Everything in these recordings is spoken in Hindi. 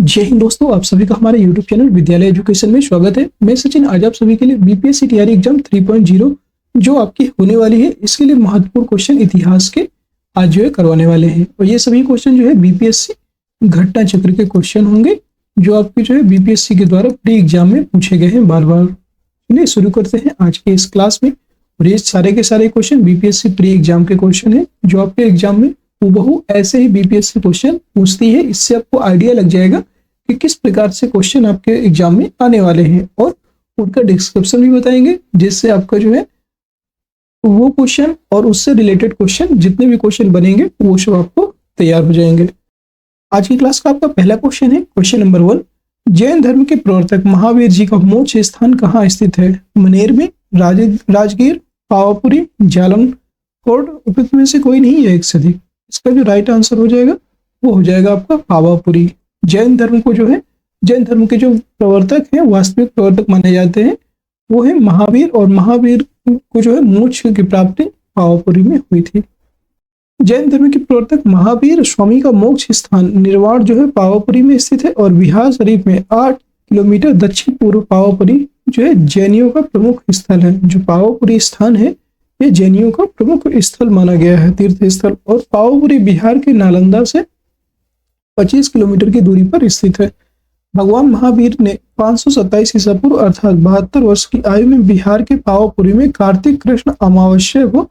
जय हिंद दोस्तों, आप सभी का हमारे YouTube चैनल विद्यालय एजुकेशन में स्वागत है। मैं सचिन आज आप सभी के लिए बीपीएससी टीआरई एग्जाम 3.0 जो आपकी होने वाली है, इसके लिए महत्वपूर्ण क्वेश्चन इतिहास के आज जो है करवाने वाले हैं। और ये सभी क्वेश्चन जो है बीपीएससी घटना चक्र के क्वेश्चन होंगे जो आपके जो है बीपीएससी के द्वारा प्री एग्जाम में पूछे गए हैं बार बार। चलिए शुरू करते हैं आज के इस क्लास में। और ये सारे के सारे क्वेश्चन बीपीएससी प्री एग्जाम के क्वेश्चन है जो आपके एग्जाम में हूबहू ऐसे ही बीपीएससी क्वेश्चन पूछती है। इससे आपको आइडिया लग जाएगा कि किस प्रकार से क्वेश्चन आपके एग्जाम में आने वाले हैं, और उनका डिस्क्रिप्शन भी बताएंगे जिससे आपका जो है वो क्वेश्चन और उससे रिलेटेड क्वेश्चन जितने भी क्वेश्चन बनेंगे वो सब आपको तैयार हो जाएंगे। आज की क्लास का आपका पहला क्वेश्चन है, क्वेश्चन नंबर 1। जैन धर्म के प्रवर्तक महावीर जी का मोक्ष स्थान कहाँ स्थित है? मनेर में, राजगीर, पावापुरी, जालन कोट, उपयुक्त में से कोई नहीं है एक से अधिक। इसका जो राइट आंसर हो जाएगा वो हो जाएगा आपका पावापुरी। जैन धर्म को जो है, जैन धर्म के जो प्रवर्तक हैं, वास्तविक प्रवर्तक माने जाते हैं वो है महावीर, और महावीर को जो है मोक्ष की प्राप्ति पावापुरी में हुई थी। जैन धर्म के प्रवर्तक महावीर स्वामी का मोक्ष स्थान निर्वाण जो है पावापुरी में स्थित है, और बिहार शरीफ में 8 किलोमीटर दक्षिण पूर्व पावापुरी जो है जैनियों का प्रमुख स्थल है। जो पावापुरी स्थान है ये जैनियों का प्रमुख स्थल माना गया है, तीर्थ स्थल। और पावापुरी बिहार के नालंदा से 25 किलोमीटर की दूरी पर स्थित है। भगवान महावीर ने 527 ईसा पूर्व अर्थात 72 वर्ष की आयु में बिहार के पावापुरी में कार्तिक कृष्ण अमावस्या को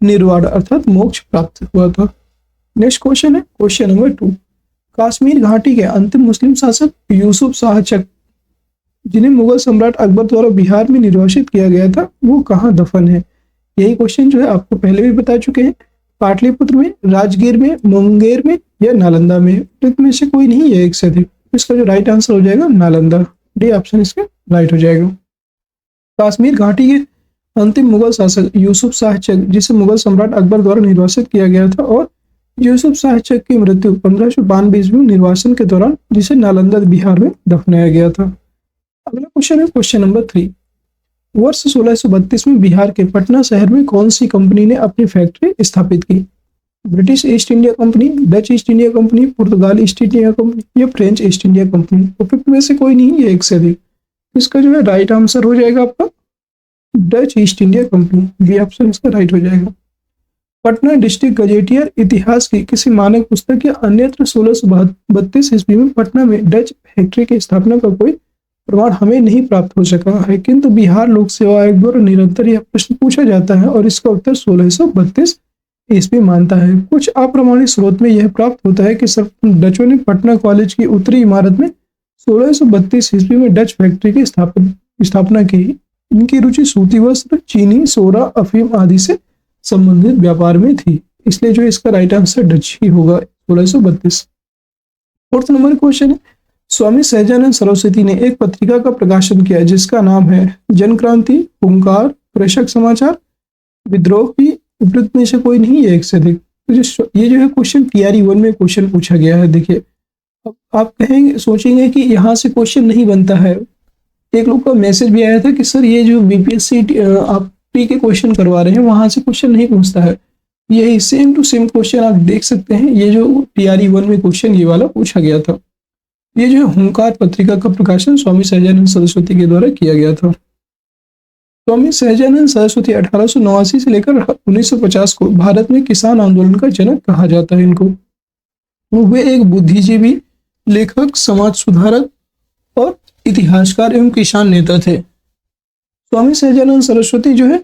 निर्वाण अर्थात मोक्ष प्राप्त हुआ था। नेक्स्ट क्वेश्चन है, क्वेश्चन नंबर 2। कश्मीर घाटी के अंतिम मुस्लिम शासक यूसुफ शाह चक, जिन्हें मुगल सम्राट अकबर द्वारा बिहार में निर्वासित किया गया था, वो कहाँ दफन है? यही क्वेश्चन जो है आपको पहले भी बता चुके हैं। पाटलिपुत्र में, राजगीर में, मुंगेर में या नालंदा में? में से कोई नहीं है एक से अधिक। इसका जो राइट आंसर हो जाएगा नालंदा, डी ऑप्शन इसका राइट हो जाएगा। कश्मीर घाटी के अंतिम मुगल शासक यूसुफ शाह चक, जिसे मुगल सम्राट अकबर द्वारा निर्वासित किया गया था, और यूसुफ शाह चक की मृत्यु 1592 ईस्वी में निर्वासन के दौरान, जिसे नालंदा बिहार में दफनाया गया था। अगला क्वेश्चन है, क्वेश्चन नंबर 3। वर्ष 1632 में बिहार के पटना शहर में कौन सी कंपनी ने अपनी फैक्ट्री स्थापित की? British East India company, Dutch East India company, पुर्तगाल ईस्ट इंडिया कंपनी या फ्रेंच ईस्ट इंडिया कंपनी? उपयुक्त में से कोई नहीं है एक से अधिक। इसका जो है राइट आंसर हो जाएगा आपका Dutch East India company, B option इसका राइट हो जाएगा। पटना डिस्ट्रिक्ट गजेटियर इतिहास की किसी मानक पुस्तक या अन्यत्र 1632 ईस्वी में पटना में डच फैक्ट्री की स्थापना का कोई प्रमाण हमें नहीं प्राप्त हो सका है, किंतु बिहार लोक सेवा आयोग द्वारा निरंतर यह प्रश्न पूछा जाता है और इसका उत्तर 1632 ईस्वी मानता है। कुछ अप्रमाणित स्रोत में यह प्राप्त होता है कि डचों ने पटना कॉलेज की उत्तरी इमारत में 1632 ईस्वी में डच फैक्ट्री की स्थापना की। इनकी रुचि सूती वस्त्र, चीनी, सोरा, अफीम आदि से संबंधित व्यापार में थी, इसलिए जो इसका राइट आंसर डच ही होगा 1632। फोर्थ नंबर क्वेश्चन है, स्वामी सहजानंद सरस्वती ने एक पत्रिका का प्रकाशन किया जिसका नाम है जन क्रांति, हुंकार, प्रेषक समाचार, विद्रोह की? उपयुक्त में से कोई नहीं है एक से अधिक। तो ये जो है क्वेश्चन टीआरई 1 में क्वेश्चन पूछा गया है। देखिए अब आप कहेंगे, सोचेंगे कि यहाँ से क्वेश्चन नहीं बनता है। एक लोग का मैसेज भी आया था कि सर ये जो बीपीएससी आप प्री के क्वेश्चन करवा रहे हैं वहां से क्वेश्चन नहीं पूछता है। यही सेम टू सेम क्वेश्चन आप देख सकते हैं, ये जो टीआरई 1 में क्वेश्चन ये वाला पूछा गया था। ये जो हुंकार पत्रिका का प्रकाशन स्वामी सहजानंद सरस्वती के द्वारा किया गया था। स्वामी सहजानंद सरस्वती 1889 से लेकर 1950 को भारत में किसान आंदोलन का जनक कहा जाता है इनको। वे एक बुद्धिजीवी, लेखक, समाज सुधारक और इतिहासकार एवं किसान नेता थे। स्वामी सहजानंद सरस्वती जो है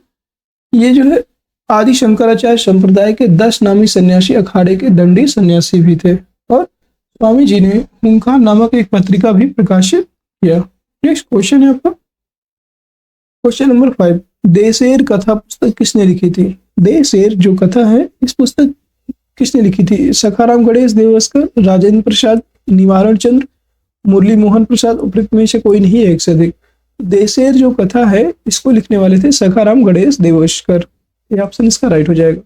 ये जो है आदि शंकराचार्य संप्रदाय के 10 नामी सन्यासी अखाड़े के दंडी सन्यासी भी थे, और स्वामी जी ने हुंकार नामक एक पत्रिका भी प्रकाशित किया। नेक्स्ट क्वेश्चन है आपका, क्वेश्चन नंबर 5। देशेर कथा पुस्तक किसने लिखी थी? देशेर जो कथा है इस पुस्तक किसने लिखी थी? सखाराम गणेश देवस्कर, राजेंद्र प्रसाद, निवारण चंद्र, मुरली मोहन प्रसाद? उपयुक्त में से कोई नहीं है एक से अधिक। देशेर जो कथा है इसको लिखने वाले थे सखाराम गणेश देवस्कर, ये ऑप्शन इसका राइट हो जाएगा।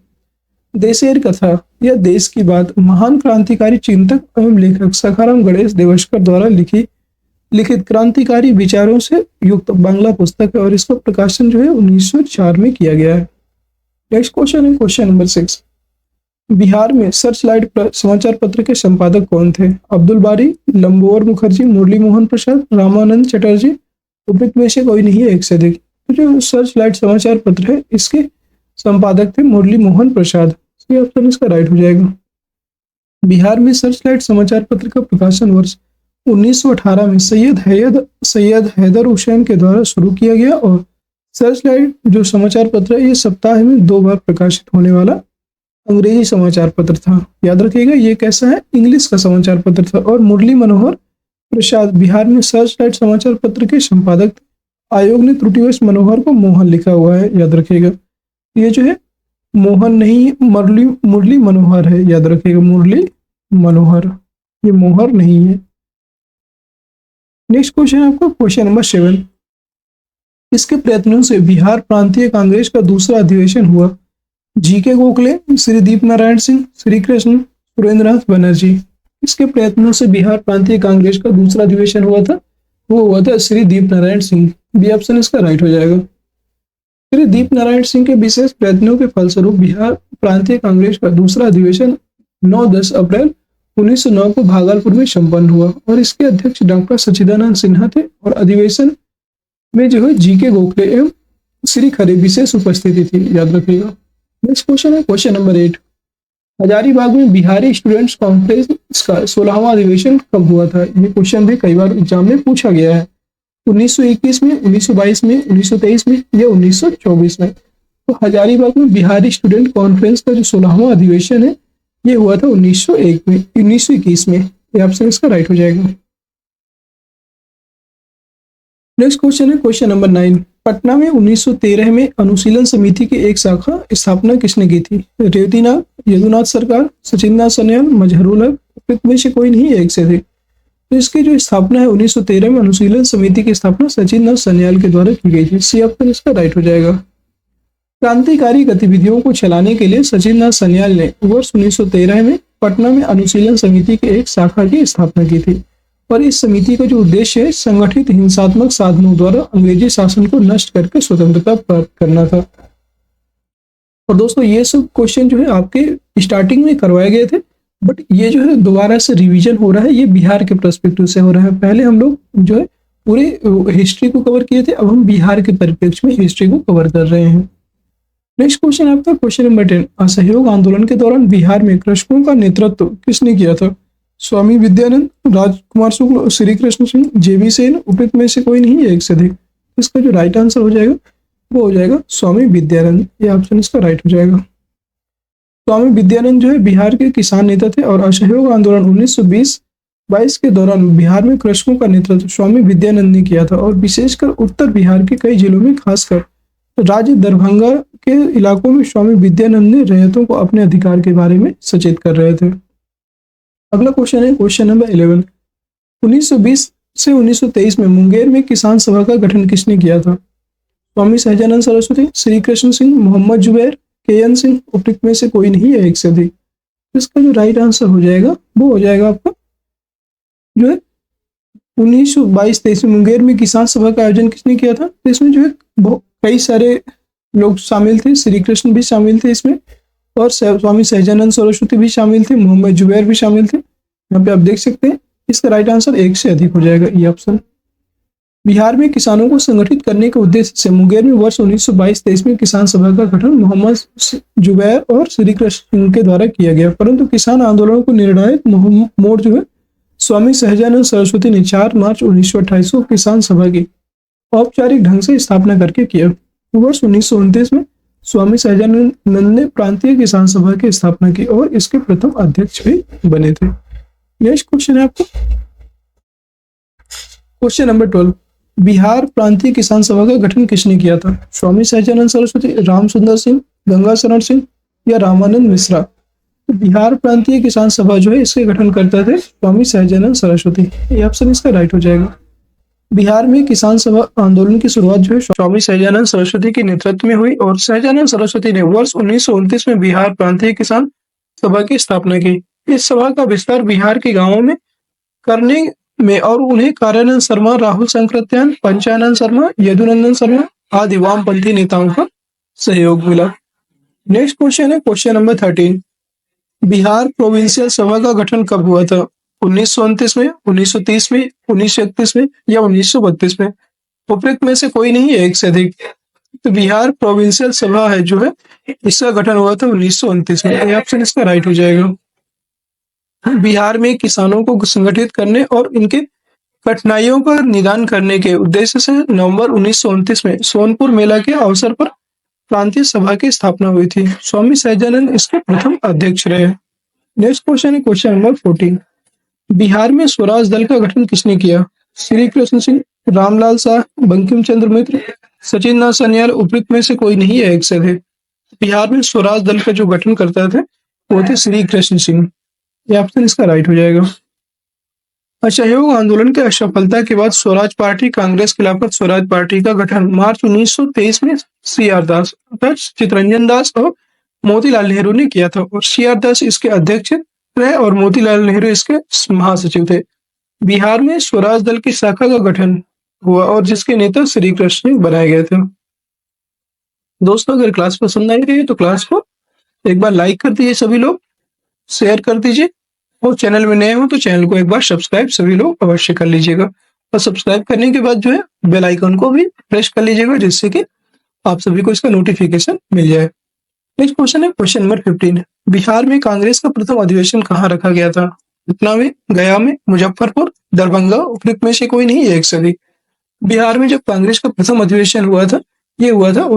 देशेर कथा या देश की बात महान क्रांतिकारी चिंतक एवं लेखक सखाराम गणेश देवस्कर द्वारा लिखित क्रांतिकारी विचारों से युक्त बांग्ला पुस्तक है, और इसका प्रकाशन जो है 1904 में किया गया है। नेक्स्ट क्वेश्चन है, क्वेश्चन नंबर 6। बिहार में सर्चलाइट समाचार पत्र के संपादक कौन थे? अब्दुल बारी, लंबोवर मुखर्जी, मुरली मोहन प्रसाद, रामानंद चटर्जी, उपयुक्त में से कोई नहीं है एक से अधिक। तो जो सर्चलाइट समाचार पत्र है इसके संपादक थे मुरली मोहन प्रसाद। ये ऑप्शन इसका राइट हो जाएगा। बिहार में सर्चलाइट समाचार पत्र का प्रकाशन वर्ष 1918 में सैयद हैदर हुसैन के द्वारा शुरू किया गया और सर्चलाइट जो समाचार पत्र है ये सप्ताह में 2 बार प्रकाशित होने वाला अंग्रेजी समाचार पत्र था। याद रखिएगा ये कैसा है, इंग्लिश का समाचार पत्र था। और मुरली मनोहर प्रसाद बिहार में सर्चलाइट समाचार पत्र के संपादक थे। आयोग ने त्रुटिवश मनोहर को मोहन लिखा हुआ है, याद रखिएगा। ये जो है मोहन नहीं, मुरली मनोहर है, याद रखिएगा, मुरली मनोहर, ये मोहर नहीं है। नेक्स्ट क्वेश्चन है आपका क्वेश्चन नंबर 7। इसके प्रयत्नों से बिहार प्रांतीय कांग्रेस का दूसरा अधिवेशन हुआ? जीके गोखले, श्री दीप नारायण सिंह, श्री कृष्ण, सुरेंद्रनाथ बनर्जी। इसके प्रयत्नों से बिहार प्रांतीय कांग्रेस का दूसरा अधिवेशन हुआ था, वो हुआ था श्री दीप नारायण सिंह। बी ऑप्शन इसका राइट हो जाएगा। श्री दीप नारायण सिंह के विशेष प्रयत्नों के फलस्वरूप बिहार प्रांतीय कांग्रेस का दूसरा अधिवेशन 9-10 अप्रैल 1909 को भागलपुर में संपन्न हुआ और इसके अध्यक्ष डॉक्टर सच्चिदानंद सिन्हा थे और अधिवेशन में जो है जीके गोखले एवं श्री खरे विशेष उपस्थिति थी, याद रखिएगा। नेक्स्ट क्वेश्चन है क्वेश्चन नंबर 8। हजारीबाग में बिहारी स्टूडेंट्स कॉन्फ्रेंस का 16वां अधिवेशन कब हुआ था? ये क्वेश्चन भी कई बार एग्जाम में पूछा गया है। 1921 में, 1922 में, 1923 में या 1924 में। तो हजारीबाग में बिहारी स्टूडेंट कॉन्फ्रेंस का जो 16वां अधिवेशन है ये हुआ था 1921 में। ये ऑप्शन इसका राइट हो जाएगा। नेक्स्ट क्वेश्चन है क्वेश्चन नंबर 9। पटना में 1913 में अनुशीलन समिति की एक शाखा स्थापना किसने की थी? रेवतीनाथ, यदुनाथ सरकार, सचिंद्रनाथ सन्याल, मजहरूल हक, उपयुक्त में से कोई नहीं है एक से अधिक। तो इसकी जो स्थापना है 1913 में अनुशीलन समिति की स्थापना सचिंद्रनाथ सन्याल के द्वारा की गई थी। सी ऑप्शन इसका राइट हो जाएगा। क्रांतिकारी गतिविधियों को चलाने के लिए सचिंद्रनाथ सन्याल ने वर्ष 1913 में पटना में अनुशीलन समिति की एक शाखा की स्थापना की थी और इस समिति का जो उद्देश्य है संगठित हिंसात्मक साधनों द्वारा अंग्रेजी शासन को नष्ट करके स्वतंत्रता प्राप्त करना था। और दोस्तों ये सब क्वेश्चन जो है आपके स्टार्टिंग में करवाए गए थे, बट ये जो है दोबारा से रिवीजन हो रहा है, ये बिहार के पर्सपेक्टिव से हो रहा है। पहले हम लोग जो है पूरे हिस्ट्री को कवर किए थे, अब हम बिहार के परिप्रेक्ष्य में हिस्ट्री को कवर कर रहे हैं। नेक्स्ट क्वेश्चन आपका क्वेश्चन नंबर 10। असहयोग आंदोलन के दौरान बिहार में कृषकों का नेतृत्व किसने किया था? स्वामी विद्यानंद, राजकुमार शुक्ल, श्री कृष्ण सिंह, जेबी सेन, उपयुक्त में से कोई नहीं है एक से अधिक। इसका जो राइट आंसर हो जाएगा वो हो जाएगा स्वामी विद्यानंद। ये ऑप्शन इसका राइट हो जाएगा। स्वामी विद्यानंद जो है बिहार के किसान नेता थे और असहयोग आंदोलन 1920-22 के दौरान बिहार में कृषकों का नेतृत्व स्वामी विद्यानंद ने किया था और विशेषकर उत्तर बिहार के कई जिलों में, खासकर राज्य दरभंगा के इलाकों में स्वामी विद्यानंद ने रैयतों को अपने अधिकार के बारे में सचेत कर रहे थे। अगला क्वेश्चन है क्वेश्चन नंबर 11। 1920 से 1923 में मुंगेर में किसान सभा का गठन किसने किया था? स्वामी सहजानंद सरस्वती, श्री कृष्ण सिंह, मोहम्मद जुबैर, KN सिंह, उपयुक्त में से कोई नहीं है एक से अधिक। इसका जो राइट आंसर हो जाएगा वो हो जाएगा आपका जो है 1922-23 में मुंगेर में किसान सभा का आयोजन किसने किया था? तो इसमें जो है कई सारे लोग शामिल थे, श्री कृष्ण भी शामिल थे इसमें और स्वामी सहजानंद सरस्वती भी शामिल थे, मोहम्मद जुबैर भी शामिल थे। यहाँ पे आप देख सकते हैं इसका राइट आंसर 1 से अधिक हो जाएगा, ये ऑप्शन। बिहार में किसानों को संगठित करने के उद्देश्य से मुंगेर में वर्ष 1922-23 में किसान सभा का गठन मोहम्मद जुबैर और श्री कृष्ण के द्वारा किया गया, परंतु किसान आंदोलन को निर्णायक मोड़ जो है स्वामी सहजानंद सरस्वती ने 4 मार्च 1928 को किसान सभा की औपचारिक ढंग से स्थापना करके किया। वर्ष 1929 में स्वामी सहजानंद ने प्रांतीय किसान सभा की स्थापना की और इसके प्रथम अध्यक्ष भी बने थे। नेक्स्ट क्वेश्चन है आपको क्वेश्चन नंबर 12। बिहार प्रांतीय किसान सभा का गठन किसने किया था? स्वामी सहजानंद सरस्वती, राम सुंदर सिंह, गंगा शरण सिंह या रामानंद मिश्रा। तो बिहार प्रांतीय किसान सभा जो है इसके गठन करते थे स्वामी सहजानंद सरस्वती। ये ऑप्शन इसका राइट हो जाएगा। बिहार में किसान सभा आंदोलन की शुरुआत जो है स्वामी सहजानंद सरस्वती के नेतृत्व में हुई और सहजानंद सरस्वती ने वर्ष 1929 में बिहार प्रांतीय किसान सभा की स्थापना की। इस सभा का विस्तार बिहार के गांवों में करने में और उन्हें कार्यानंद शर्मा, राहुल संकृत्यान, पंचानंद शर्मा, यदुनंदन शर्मा आदि वामपंथी नेताओं का सहयोग मिला। नेक्स्ट क्वेश्चन है क्वेश्चन नंबर 13। बिहार प्रोविंशियल सभा का गठन कब हुआ था? 1929 में, 1930 में, 1931 में या 1932 में? उपरोक्त में से कोई नहीं है, एक से अधिक। तो बिहार प्रोविंशियल सभा है जो है, इसका गठन हुआ था 1929 में। ये ऑप्शन इसका राइट हो जाएगा। बिहार में किसानों को संगठित करने और इनके कठिनाइयों का निदान करने के उद्देश्य से नवंबर 1929 में सोनपुर मेला के अवसर पर प्रांतीय सभा की स्थापना हुई थी। स्वामी सहजानंद इसके प्रथम अध्यक्ष रहे। नेक्स्ट क्वेश्चन है क्वेश्चन नंबर 14। बिहार में स्वराज दल का गठन किसने किया? श्री कृष्ण सिंह, रामलाल शाह, बंकिम चंद्र मित्र, सचिन नाथ सन्याल, उपयुक्त में से कोई नहीं है, एक से अधिक। बिहार में स्वराज दल का जो गठन करता थे वो थे श्री कृष्ण सिंह। ये ऑप्शन इसका राइट हो जाएगा। असहयोग आंदोलन के असफलता के बाद स्वराज पार्टी कांग्रेस खिलाफत स्वराज पार्टी का गठन मार्च 1923 में सीआर दास, चितरंजन दास और मोतीलाल नेहरू ने किया था और सीआर दास इसके अध्यक्ष रहे और मोतीलाल नेहरू इसके महासचिव थे। बिहार में स्वराज दल की शाखा का गठन हुआ और जिसके नेता श्री कृष्ण सिंह बनाए गए थे। दोस्तों, अगर क्लास पसंद आई रही है तो क्लास को एक बार लाइक कर दीजिए, सभी लोग शेयर कर दीजिए और चैनल में नए हो तो चैनल को एक बार सब्सक्राइब सभी लोग अवश्य कर लीजिएगा और सब्सक्राइब करने के बाद जो है बेल आइकन को भी प्रेस कर लीजिएगा जिससे कि आप सभी को इसका नोटिफिकेशन मिल जाए। नेक्स्ट क्वेश्चन है क्वेश्चन नंबर 15। बिहार में कांग्रेस का प्रथम अधिवेशन कहाँ रखा गया था? पटना में, गया में, मुजफ्फरपुर, दरभंगा, उपयुक्त में से कोई नहीं है, एक से अधिक। बिहार में जब कांग्रेस का प्रथम अधिवेशन हुआ था ये हुआ था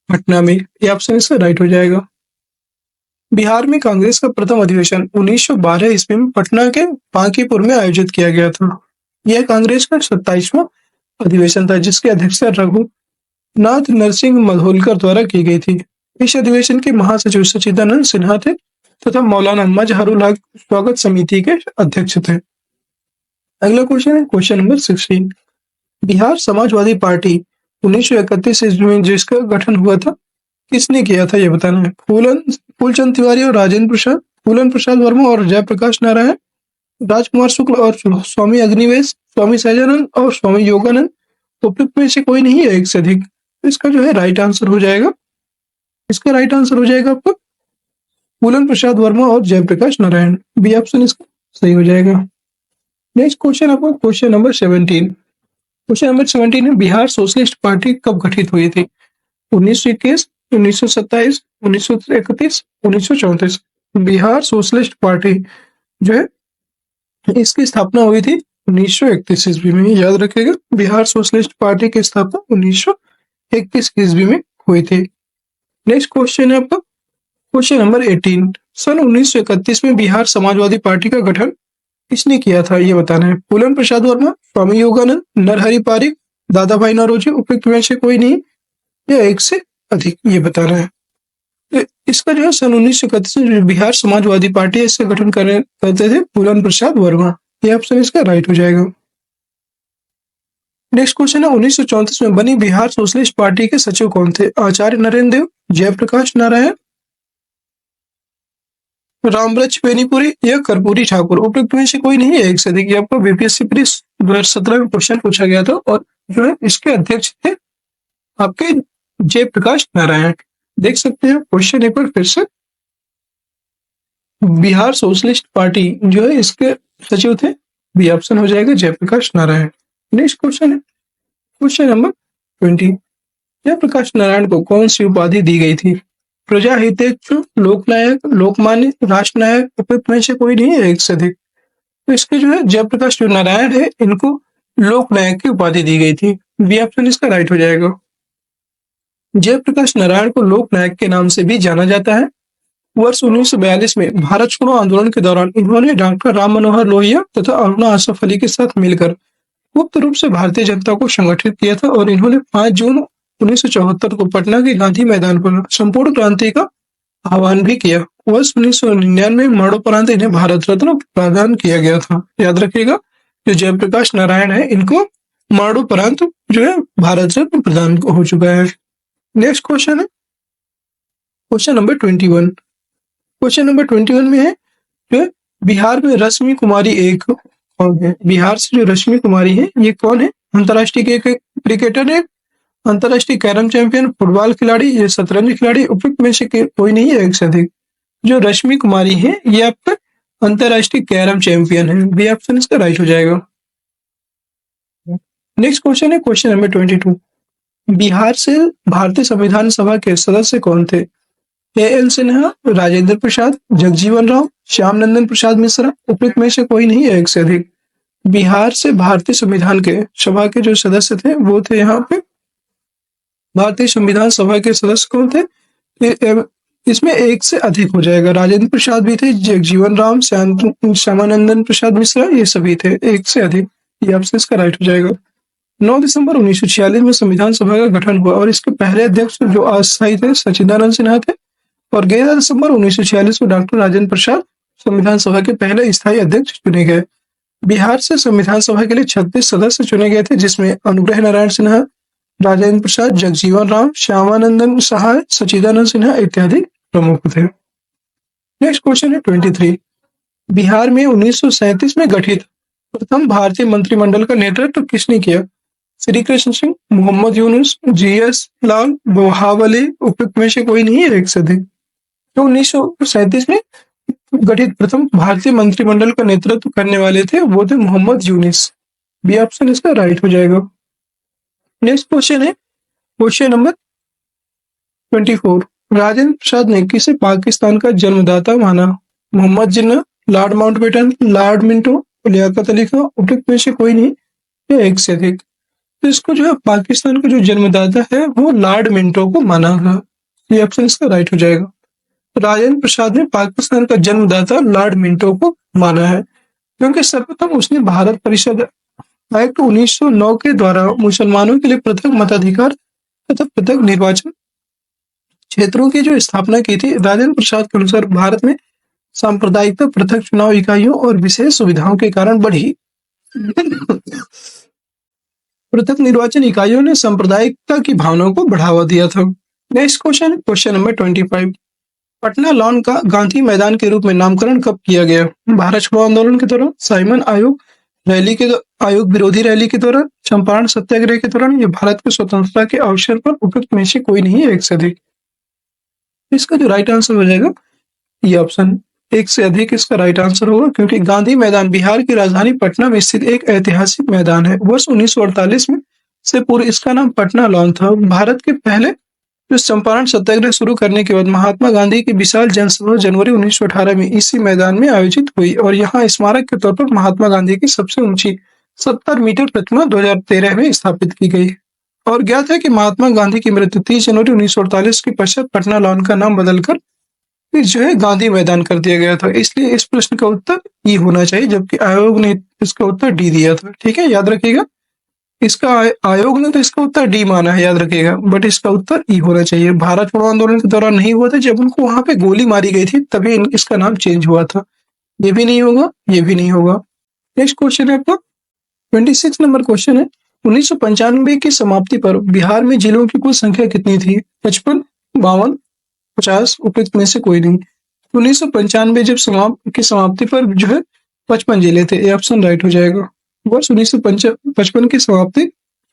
पटना में। ये ऑप्शन इसका राइट हो जाएगा। बिहार में कांग्रेस का प्रथम अधिवेशन 1912 ईस्वी में पटना के बांकीपुर में आयोजित किया गया था। यह कांग्रेस का 27वां अधिवेशन था जिसकी अध्यक्षता रघुनाथ नरसिंह मधोलकर द्वारा की गई थी। इस अधिवेशन के महासचिव सच्चिदानंद सिन्हा थे तथा मौलाना मजहरुल हक स्वागत समिति के अध्यक्ष थे। अगला क्वेश्चन है question number 16। Bihar Samajwadi party 1931 ईस्वी में जिसका गठन हुआ था किसने किया था ये बताना है। फूलचंद तिवारी और राजेंद्र प्रसाद, फूलन प्रसाद वर्मा और जयप्रकाश नारायण, राजकुमार शुक्ल और स्वामी अग्निवेश, स्वामी सहजानंद और स्वामी योगानंद। उपयुक्त में से कोई नहीं है, एक से अधिक। इसका जो है राइट आंसर हो जाएगा, इसका राइट आंसर हो जाएगा आपका फूलन प्रसाद वर्मा और जयप्रकाश नारायण। बी ऑप्शन इसका सही हो जाएगा। नेक्स्ट क्वेश्चन आपको क्वेश्चन नंबर 17। क्वेश्चन नंबर 17 है बिहार सोशलिस्ट पार्टी कब गठित हुई थी? 1921, 1927, 1931, 1934। बिहार सोशलिस्ट पार्टी जो है इसकी स्थापना हुई थी 1931 ईस्वी में। याद रखिएगा, बिहार सोशलिस्ट पार्टी की स्थापना 1931 ईस्वी में हुई थी। नेक्स्ट क्वेश्चन है आपका क्वेश्चन नंबर 18। सन 1931 में बिहार समाजवादी पार्टी का गठन किसने किया था ये बताना है। फूलन प्रसाद वर्मा, स्वामी योगानंद, नरहरि पारिक, दादा भाई नौरोजी। उपयुक्त में से कोई नहीं या एक से अधिक ये बताना है। तो इसका जो है सन 1931 में बिहार समाजवादी पार्टी इसका गठन करते थे फूलन प्रसाद वर्मा। ये ऑप्शन इसका राइट हो जाएगा। नेक्स्ट क्वेश्चन है 1934 में बनी बिहार सोशलिस्ट पार्टी के सचिव कौन थे? आचार्य नरेंद्र देव, जयप्रकाश नारायण, रामवृक्ष बेनीपुरी या कर्पूरी ठाकुर। उपयुक्त में से कोई नहीं है, एक से अधिक। ये आपको बीपीएससी प्री 2017 में क्वेश्चन पूछा गया था और जो है इसके अध्यक्ष थे आपके जयप्रकाश नारायण। देख सकते हैं क्वेश्चन एक बार फिर से। बिहार सोशलिस्ट पार्टी जो है इसके सचिव थे, बी ऑप्शन हो जाएगा जयप्रकाश नारायण। नेक्स्ट क्वेश्चन है क्वेश्चन नंबर 20। जयप्रकाश नारायण को कौन सी उपाधि दी गई थी? प्रजाहितेच्छु, लोकनायक, लोकमान्य, राष्ट्रनायक। उपयुक्त में से कोई नहीं है, एक से अधिक। तो इसके जो है जयप्रकाश जो नारायण है इनको लोकनायक की उपाधि दी गई थी। बी ऑप्शन इसका राइट हो जाएगा। जयप्रकाश नारायण को लोकनायक के नाम से भी जाना जाता है। वर्ष 1942 में भारत छोड़ो आंदोलन के दौरान इन्होंने डॉक्टर राम मनोहर लोहिया तथा अरुणा आसफ अली के साथ मिलकर गुप्त रूप से भारतीय जनता को संगठित किया था और इन्होंने 5 जून 1974 को पटना के गांधी मैदान पर संपूर्ण क्रांति का आह्वान भी किया। वर्ष 1999 में मरणोपरांत इन्हें भारत रत्न प्रदान किया गया था। याद रखिएगा, जो जयप्रकाश नारायण है इनको मरणोपरांत जो है भारत रत्न प्रदान हो चुका है। नेक्स्ट क्वेश्चन है क्वेश्चन नंबर 21। क्वेश्चन नंबर 21 में है जो बिहार में रश्मि कुमारी एक कौन है? बिहार से जो रश्मि कुमारी है ये कौन है? अंतर्राष्ट्रीय क्रिकेटर है, अंतर्राष्ट्रीय कैरम चैंपियन, फुटबॉल खिलाड़ी या शतरंज खिलाड़ी। उपयुक्त में से कोई नहीं है, एक से अधिक। जो रश्मि कुमारी है ये आपका अंतरराष्ट्रीय कैरम चैंपियन है। बी ऑप्शन इसका राइट हो जाएगा। नेक्स्ट क्वेश्चन है क्वेश्चन नंबर 22। बिहार से भारतीय संविधान सभा के सदस्य कौन थे? एएन सिन्हा, राजेंद्र प्रसाद, जगजीवन राम, श्याम नंदन प्रसाद मिश्रा, उपयुक्त में से कोई नहीं है एक से अधिक। बिहार से भारतीय संविधान के सभा के जो सदस्य थे वो थे यहाँ पे भारतीय संविधान सभा के सदस्य कौन थे? इसमें एक से अधिक हो जाएगा। राजेंद्र प्रसाद भी थे, जगजीवन राम, श्यामानंदन प्रसाद मिश्रा, ये सभी थे। एक से अधिक, ये ऑप्शन इसका राइट हो जाएगा। 9 दिसंबर 1946 में संविधान सभा का गठन हुआ और इसके पहले अध्यक्ष जो अस्थायी थे सच्चिदानंद सिन्हा थे और 11 दिसंबर 1946 को डॉक्टर राजेंद्र प्रसाद संविधान सभा के पहले स्थायी अध्यक्ष चुने गए। बिहार से संविधान सभा के लिए 36 सदस्य चुने गए थे, जिसमें अनुग्रह नारायण सिन्हा, राजेंद्र प्रसाद, जगजीवन राम, श्यामानंदन सहाय, सच्चिदानंद सिन्हा इत्यादि प्रमुख थे। नेक्स्ट क्वेश्चन है 23। बिहार में 1937 में गठित प्रथम भारतीय मंत्रिमंडल का नेतृत्व किसने किया? श्री कृष्ण सिंह, मोहम्मद यूनुस, जीएस लाल, वहाब अली, उपयुक्त में से कोई नहीं है एक से अधिक। तो 1937 में गठित प्रथम भारतीय मंत्रिमंडल का नेतृत्व करने वाले थे वो थे मोहम्मद यूनुस। बी ऑप्शन इसका राइट हो जाएगा। नेक्स्ट क्वेश्चन है क्वेश्चन नंबर 24। राजेंद्र प्रसाद ने किसे पाकिस्तान का जन्मदाता माना? Mohammad Jinnah, Lord Mountbatten, Lord Minto, Liaquat Ali Khan, उपयुक्त में से कोई नहीं या एक से अधिक। तो इसको जो है पाकिस्तान का जो जन्मदाता है वो लॉर्ड मिंटो को माना गया। ये ऑप्शन इसका राइट हो जाएगा। राजेंद्र प्रसाद ने पाकिस्तान का जन्मदाता लॉर्ड मिंटो को माना है क्योंकि सर्वप्रथम उसने भारत परिषद एक्ट 1909 के द्वारा मुसलमानों के लिए पृथक मताधिकार तथा पृथक निर्वाचन क्षेत्रों की जो स्थापना की थी। राजेंद्र प्रसाद के अनुसार भारत में सांप्रदायिकता, पृथक चुनाव इकाइयों और विशेष सुविधाओं के कारण बढ़ी। पृथक निर्वाचन इकाइयों ने सांप्रदायिकता की भावना को बढ़ावा दिया था। Next question question number 25। Patna lawn का गांधी मैदान के रूप में नामकरण कब किया गया? भारत छोड़ो आंदोलन के दौरान, साइमन आयोग विरोधी रैली के दौरान, चंपारण सत्याग्रह के दौरान, या भारत की स्वतंत्रता के अवसर पर? उपयुक्त में से कोई नहीं है एक से अधिक। इसका जो राइट आंसर हो जाएगा ये ऑप्शन एक से अधिक इसका राइट आंसर होगा क्योंकि गांधी मैदान बिहार की राजधानी पटना में स्थित एक ऐतिहासिक मैदान है। वर्ष 1948 में से पूर्व इसका नाम पटना लॉन था। भारत के पहले जो चंपारण सत्याग्रह शुरू करने के बाद महात्मा गांधी की विशाल जनसभा जनवरी 1918 में इसी मैदान में आयोजित हुई और यहाँ स्मारक के तौर पर महात्मा गांधी की सबसे ऊंची 70 मीटर प्रतिमा 2013 में स्थापित की गई। और ज्ञात है कि महात्मा गांधी की मृत्यु 30 जनवरी 1948 के पश्चात पटना लॉन का नाम बदलकर जो है गांधी मैदान कर दिया गया था। इसलिए इस प्रश्न का उत्तर ई होना चाहिए, जबकि आयोग ने इसका उत्तर डी दिया था। ठीक है, याद रखिएगा। इसका आयोग ने तो इसका उत्तर डी माना है, याद रखिएगा, बट इसका उत्तर ई होना चाहिए। भारत छोड़ो आंदोलन के दौरान नहीं हुआ था, जब उनको वहां पे गोली मारी गई थी तभी इसका नाम चेंज हुआ था। ये भी नहीं होगा, ये भी नहीं होगा। नेक्स्ट क्वेश्चन है आपका 26 नंबर क्वेश्चन है। 1995 की समाप्ति पर बिहार में जिलों की कुल संख्या कितनी थी? 55, 52, 50, उपयुक्त में से कोई नहीं। 1995 जब समाप्ति पर जो है 55 जिले थे। ये ऑप्शन राइट हो जाएगा। वर्ष 1955 की समाप्ति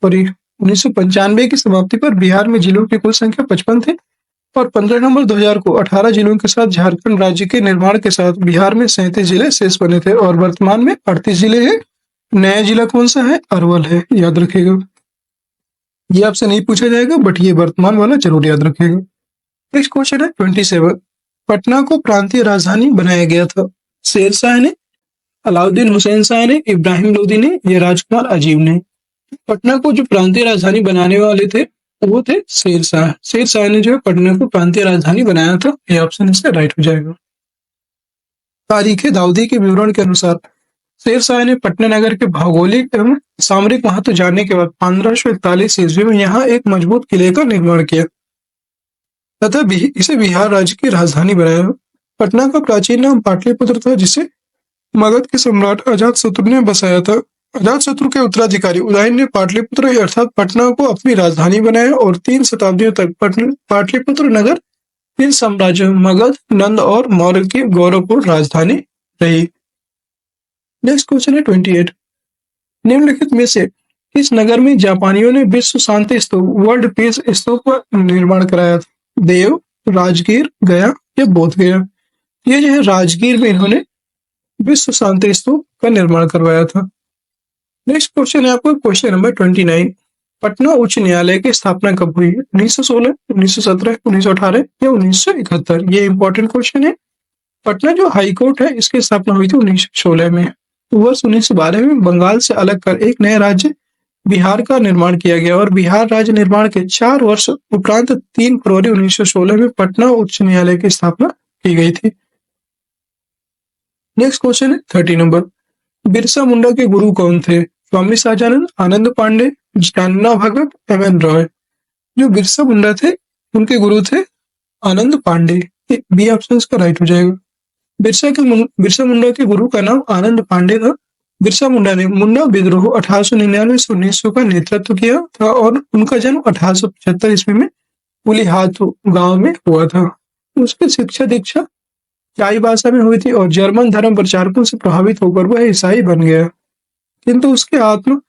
और 1995 की समाप्ति पर बिहार में जिलों की कुल संख्या 55 थे और 15 नवंबर 2000 को 18 जिलों के साथ झारखंड राज्य के निर्माण के साथ बिहार में 37 जिले शेष बने थे और वर्तमान में 38 जिले हैं। नया जिला कौन सा है? अरवल है, याद रखिएगा। ये आपसे नहीं पूछा जाएगा बट ये वर्तमान वाला जरूर याद रखिएगा। नेक्स्ट क्वेश्चन है 27। पटना को प्रांतीय राजधानी बनाया गया था। शेरशाह ने, अलाउद्दीन हुसैन शाह ने, इब्राहिम लोदी ने, या राजकुमार अजीब ने? पटना को जो प्रांतीय राजधानी बनाने वाले थे वो थे शेरशाह। शेरशाह ने जो है पटना को प्रांतीय राजधानी बनाया था। ये ऑप्शन इसका राइट हो जाएगा। तारीख दाऊदी के विवरण के अनुसार शेरशाह ने पटना नगर के भौगोलिक एवं सामरिक महत्व जानने के बाद 1541 ईस्वी में यहाँ एक मजबूत किले का निर्माण किया तथा इसे बिहार राज्य की राजधानी बनाया। पटना का प्राचीन नाम पाटलिपुत्र था, जिसे मगध के सम्राट अजातशत्रु ने बसाया था। अजातशत्रु के उत्तराधिकारी उदयन ने पाटलिपुत्र अर्थात पटना को अपनी राजधानी बनाया और 3 शताब्दियों तक पाटलिपुत्र नगर 3 साम्राज्यों मगध, नंद और मौर्य की गौरवपूर्ण राजधानी रही। नेक्स्ट क्वेश्चन है 28। निम्नलिखित में से किस नगर में जापानियों ने विश्व शांति स्तूप वर्ल्ड पीस स्तूप का निर्माण कराया था? देव, राजगीर, गया या बोध गया? ये जो है राजगीर में इन्होंने विश्व शांति स्तूप का निर्माण करवाया था। नेक्स्ट क्वेश्चन है आपको क्वेश्चन नंबर 29। पटना उच्च न्यायालय की स्थापना कब हुई? 1916, 1917, 1918 या 1971? ये इंपॉर्टेंट क्वेश्चन है। पटना जो हाई कोर्ट है इसकी स्थापना हुई थी 1916 में। वर्ष 1912 में बंगाल से अलग कर एक नया राज्य बिहार का निर्माण किया गया और बिहार राज्य निर्माण के 4 वर्ष उपरांत 3 फरवरी 1916 में पटना उच्च न्यायालय की स्थापना की गई थी। नेक्स्ट क्वेश्चन है 30 नंबर। बिरसा मुंडा के गुरु कौन थे? स्वामी सहजानंद, आनंद पांडे, ज्ञानना भगत, एम.एन. रॉय। जो बिरसा मुंडा थे उनके गुरु थे आनंद पांडे। बी ऑप्शन का राइट हो जाएगा। बिरसा मुंडा के गुरु का नाम आनंद पांडे था। बिरसा मुंडा ने मुंडा विद्रोह 1899 से 1900 का नेतृत्व किया था और उनका जन्म 1875 ईस्वी में उलीहात गांव में हुआ था। उसकी शिक्षा दीक्षा ईसाई भाषा में हुई थी और जर्मन धर्म प्रचारकों से प्रभावित होकर वह ईसाई बन गया, किंतु उसके आत्म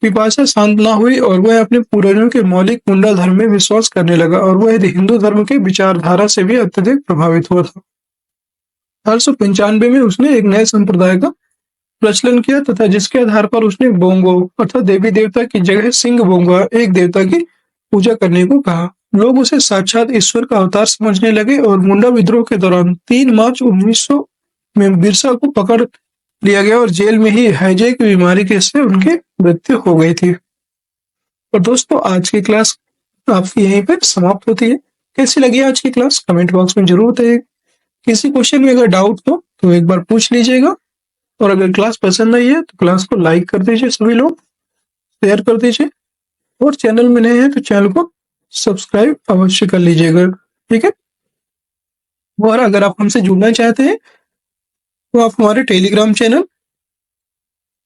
पिपासा शांत न हुई और वह अपने पूर्वजों के मौलिक मुंडा धर्म में विश्वास करने लगा और वह हिंदू धर्म के विचारधारा से भी अत्यधिक प्रभावित हुआ था। 1895 में उसने एक नए संप्रदाय का प्रचलन किया तथा जिसके आधार पर उसने बोंगो अर्थात देवी देवता की जगह सिंह बोंगो एक देवता की पूजा करने को कहा। लोग उसे साक्षात ईश्वर का अवतार समझने लगे और मुंडा विद्रोह के दौरान 3 मार्च 1900 में बिरसा को पकड़ लिया गया और जेल में ही हैजे की बीमारी के से उनकी मृत्यु हो गई थी। और दोस्तों आज की क्लास आपकी यहीं पर समाप्त होती है। कैसी लगी आज की क्लास कमेंट बॉक्स में जरूर बताइए। किसी क्वेश्चन में अगर डाउट हो तो एक बार पूछ लीजिएगा और अगर क्लास पसंद आई है तो क्लास को लाइक कर दीजिए, सभी लोग शेयर कर दीजिए और चैनल में नए हैं तो चैनल को सब्सक्राइब अवश्य कर लीजिएगा, ठीक है। और अगर आप हमसे जुड़ना चाहते हैं तो आप हमारे टेलीग्राम चैनल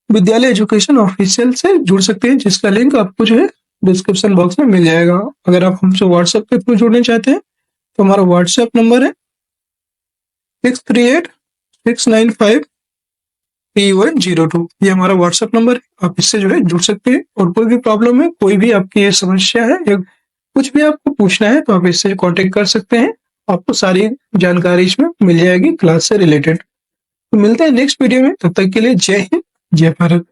विद्यालय एजुकेशन ऑफिशियल से जुड़ सकते हैं, जिसका लिंक आपको जो है डिस्क्रिप्शन बॉक्स में मिल जाएगा। अगर आप हमसे व्हाट्सएप के थ्रू जुड़ना चाहते हैं तो हमारा व्हाट्सएप नंबर है 6386953102। ये हमारा व्हाट्सएप नंबर है, आप इससे जो है जुड़ सकते हैं और कोई भी प्रॉब्लम है, कोई भी आपकी समस्या है या कुछ भी आपको पूछना है तो आप इससे कांटेक्ट कर सकते हैं। आपको सारी जानकारी इसमें मिल जाएगी क्लास से रिलेटेड। तो मिलते हैं नेक्स्ट वीडियो में, तब तक के लिए जय हिंद जय भारत।